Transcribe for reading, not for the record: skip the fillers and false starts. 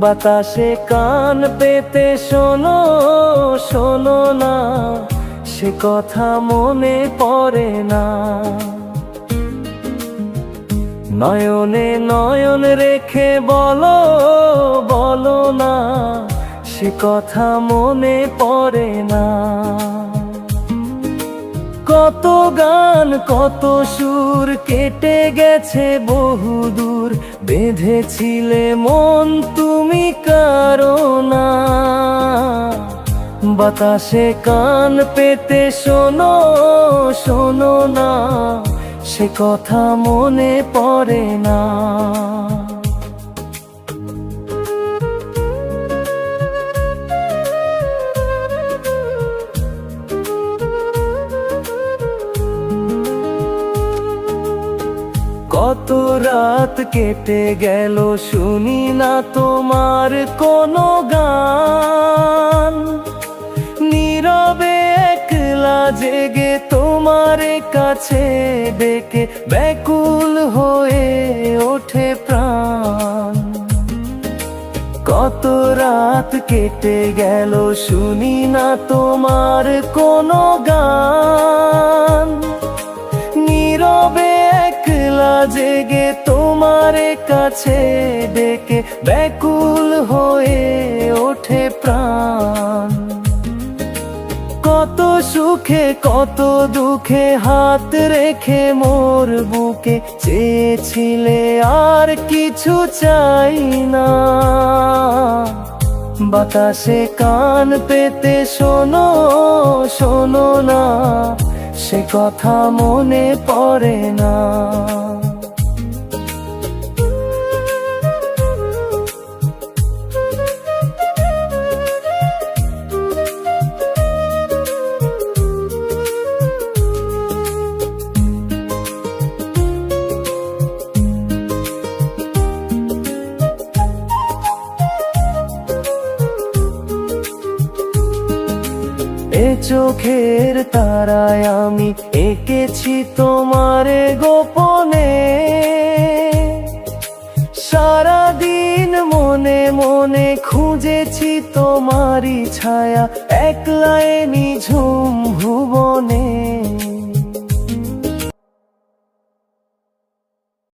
বাতাসে কান পেতে শোনো শোনো না, সে কথা মনে পড়ে না। নয়নে নয়ন রেখে বলো বলো না, সে কথা মনে পড়ে না। কত গান কত সুর কেটে গেছে বহুদূর, বেঁধেছিলে মন তুমি কারো না। বাতাসে কান পেতে শোনো শোনো না, সে কথা মনে পড়ে না। কত রাত কেটে গেল শুনি না তোমার কোনো গান, নীরবে একলা জেগে তোমার কাছে ডেকে ব্যাকুল হয়ে ওঠে প্রাণ। কত রাত কেটে গেল শুনি না তোমার কোনো গান, নীরবে একলা জেগে তোমার কাছে ডেকে ব্যাকুল হয়ে ওঠে প্রাণ। কত সুখে কত দুঃখে হাত রেখে মোর বুকে চেয়েছিলে আর কিছু চাই না। বাতাসে কান পেতে শোনো শোনো না, সে কথা মনে পড়ে না। এ চোখের তারায় আমি এঁকেছি তোমারে গোপনে, সারাদিন মনে মনে খুঁজেছি তোমারই ছায়া একলাই নিঝুম ভুবনে।